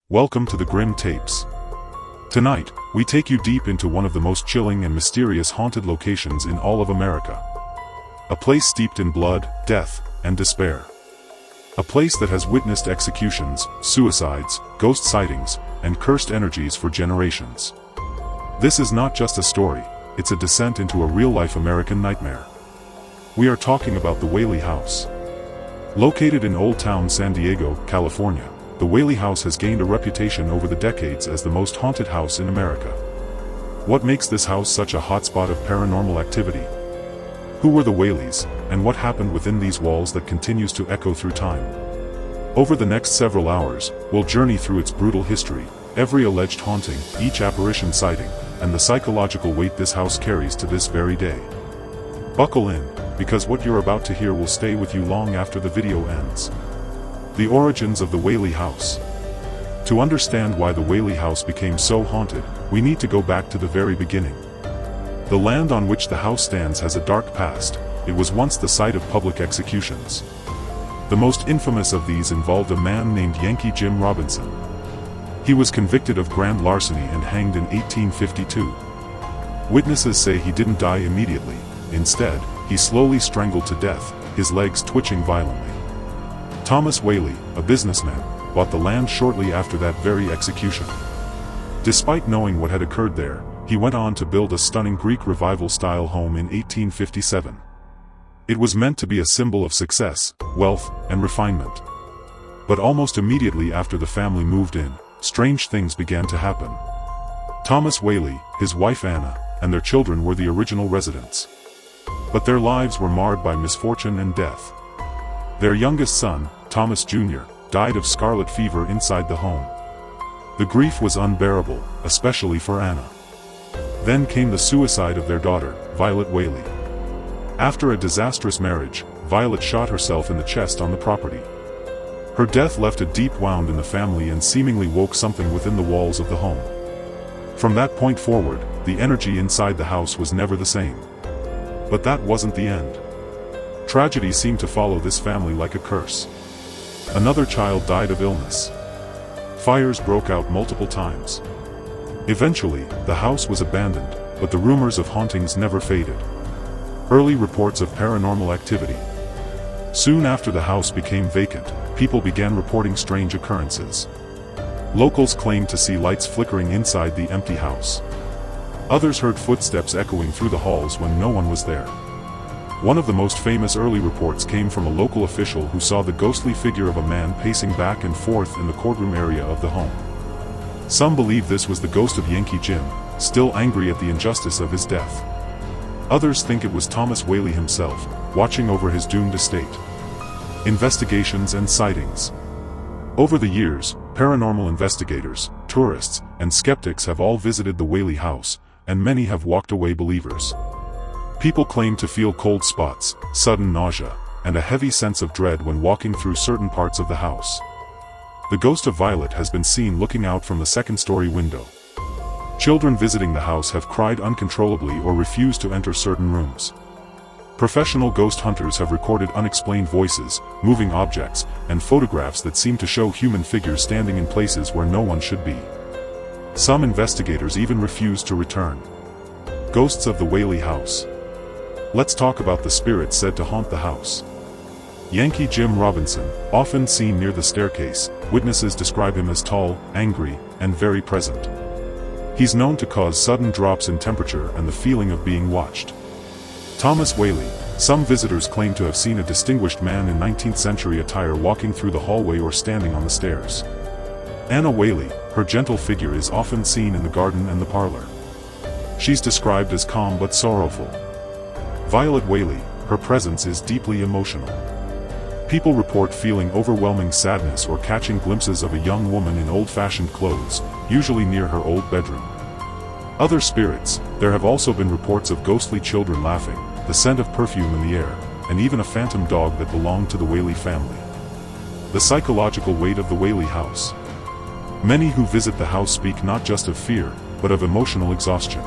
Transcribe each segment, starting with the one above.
Welcome to the Grim Tapes. Tonight, we take you deep into one of the most chilling and mysterious haunted locations in all of America. A place steeped in blood, death, and despair. A place that has witnessed executions, suicides, ghost sightings, and cursed energies for generations. This is not just a story, it's a descent into a real-life American nightmare. We are talking about the Whaley House. Located in Old Town San Diego, California, the Whaley House has gained a reputation over the decades as the most haunted house in America. What makes this house such a hotspot of paranormal activity? Who were the Whaleys, and what happened within these walls that continues to echo through time? Over the next several hours, we'll journey through its brutal history, every alleged haunting, each apparition sighting, and the psychological weight this house carries to this very day. Buckle in, because what you're about to hear will stay with you long after the video ends. The origins of the Whaley House. To understand why the Whaley House became so haunted, we need to go back to the very beginning. The land on which the house stands has a dark past. It was once the site of public executions. The most infamous of these involved a man named Yankee Jim Robinson. He was convicted of grand larceny and hanged in 1852. Witnesses say he didn't die immediately. Instead, he slowly strangled to death, his legs twitching violently. Thomas Whaley, a businessman, bought the land shortly after that very execution. Despite knowing what had occurred there, he went on to build a stunning Greek Revival-style home in 1857. It was meant to be a symbol of success, wealth, and refinement. But almost immediately after the family moved in, strange things began to happen. Thomas Whaley, his wife Anna, and their children were the original residents. But their lives were marred by misfortune and death. Their youngest son, Thomas Jr., died of scarlet fever inside the home. The grief was unbearable, especially for Anna. Then came the suicide of their daughter, Violet Whaley. After a disastrous marriage, Violet shot herself in the chest on the property. Her death left a deep wound in the family and seemingly woke something within the walls of the home. From that point forward, the energy inside the house was never the same. But that wasn't the end. Tragedy seemed to follow this family like a curse. Another child died of illness. Fires broke out multiple times. Eventually, the house was abandoned, but the rumors of hauntings never faded. Early reports of paranormal activity. Soon after the house became vacant, people began reporting strange occurrences. Locals claimed to see lights flickering inside the empty house. Others heard footsteps echoing through the halls when no one was there. One of the most famous early reports came from a local official who saw the ghostly figure of a man pacing back and forth in the courtroom area of the home. Some believe this was the ghost of Yankee Jim, still angry at the injustice of his death. Others think it was Thomas Whaley himself, watching over his doomed estate. Investigations and sightings. Over the years, paranormal investigators, tourists, and skeptics have all visited the Whaley House, and many have walked away believers. People claim to feel cold spots, sudden nausea, and a heavy sense of dread when walking through certain parts of the house. The ghost of Violet has been seen looking out from the second-story window. Children visiting the house have cried uncontrollably or refused to enter certain rooms. Professional ghost hunters have recorded unexplained voices, moving objects, and photographs that seem to show human figures standing in places where no one should be. Some investigators even refuse to return. Ghosts of the Whaley House. Let's talk about the spirits said to haunt the house. Yankee Jim Robinson, often seen near the staircase, witnesses describe him as tall, angry, and very present. He's known to cause sudden drops in temperature and the feeling of being watched. Thomas Whaley, some visitors claim to have seen a distinguished man in 19th century attire walking through the hallway or standing on the stairs. Anna Whaley, her gentle figure is often seen in the garden and the parlor. She's described as calm but sorrowful. Violet Whaley, her presence is deeply emotional. People report feeling overwhelming sadness or catching glimpses of a young woman in old-fashioned clothes, usually near her old bedroom. Other spirits, there have also been reports of ghostly children laughing, the scent of perfume in the air, and even a phantom dog that belonged to the Whaley family. The psychological weight of the Whaley House. Many who visit the house speak not just of fear, but of emotional exhaustion.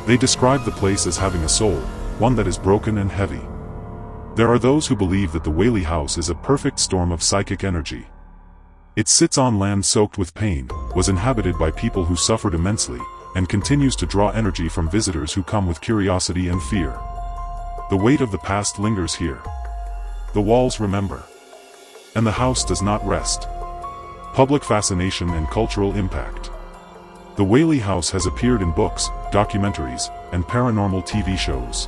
They describe the place as having a soul, one that is broken and heavy. There are those who believe that the Whaley House is a perfect storm of psychic energy. It sits on land soaked with pain, was inhabited by people who suffered immensely, and continues to draw energy from visitors who come with curiosity and fear. The weight of the past lingers here. The walls remember. And the house does not rest. Public fascination and cultural impact. The Whaley House has appeared in books, documentaries, and paranormal TV shows.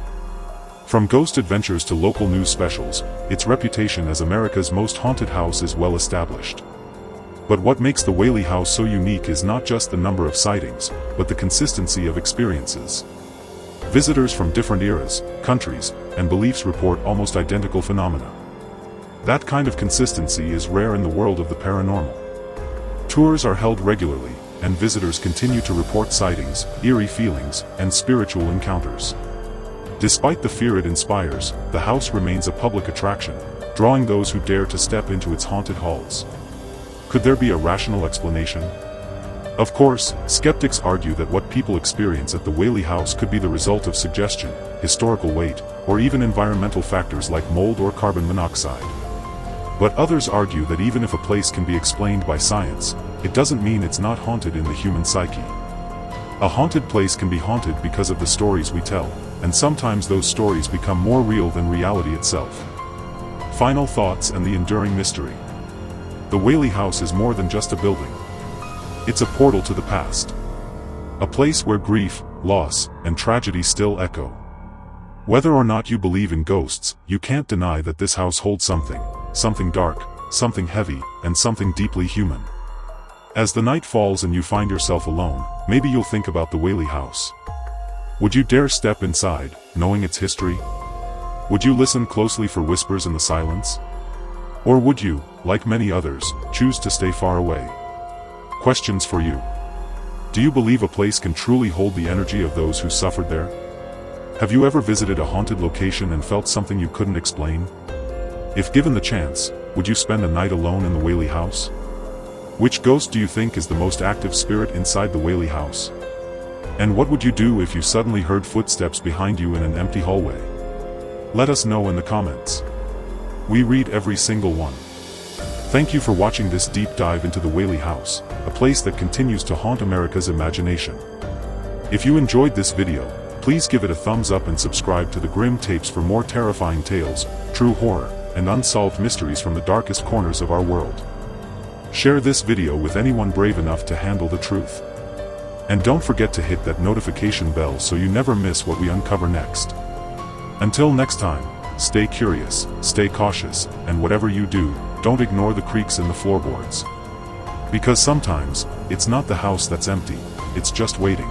From ghost adventures to local news specials, its reputation as America's most haunted house is well established. But what makes the Whaley House so unique is not just the number of sightings, but the consistency of experiences. Visitors from different eras, countries, and beliefs report almost identical phenomena. That kind of consistency is rare in the world of the paranormal. Tours are held regularly, and visitors continue to report sightings, eerie feelings, and spiritual encounters. Despite the fear it inspires, the house remains a public attraction, drawing those who dare to step into its haunted halls. Could there be a rational explanation? Of course, skeptics argue that what people experience at the Whaley House could be the result of suggestion, historical weight, or even environmental factors like mold or carbon monoxide. But others argue that even if a place can be explained by science, it doesn't mean it's not haunted in the human psyche. A haunted place can be haunted because of the stories we tell, and sometimes those stories become more real than reality itself. Final thoughts and the enduring mystery. The Whaley House is more than just a building. It's a portal to the past. A place where grief, loss, and tragedy still echo. Whether or not you believe in ghosts, you can't deny that this house holds something dark, something heavy, and something deeply human. As the night falls and you find yourself alone, maybe you'll think about the Whaley House. Would you dare step inside, knowing its history? Would you listen closely for whispers in the silence? Or would you, like many others, choose to stay far away? Questions for you. Do you believe a place can truly hold the energy of those who suffered there? Have you ever visited a haunted location and felt something you couldn't explain? If given the chance, would you spend a night alone in the Whaley House? Which ghost do you think is the most active spirit inside the Whaley House? And what would you do if you suddenly heard footsteps behind you in an empty hallway? Let us know in the comments. We read every single one. Thank you for watching this deep dive into the Whaley House, a place that continues to haunt America's imagination. If you enjoyed this video, please give it a thumbs up and subscribe to the Grim Tapes for more terrifying tales, true horror, and unsolved mysteries from the darkest corners of our world. Share this video with anyone brave enough to handle the truth. And don't forget to hit that notification bell so you never miss what we uncover next. Until next time, stay curious, stay cautious, and whatever you do, don't ignore the creaks in the floorboards. Because sometimes, it's not the house that's empty, it's just waiting.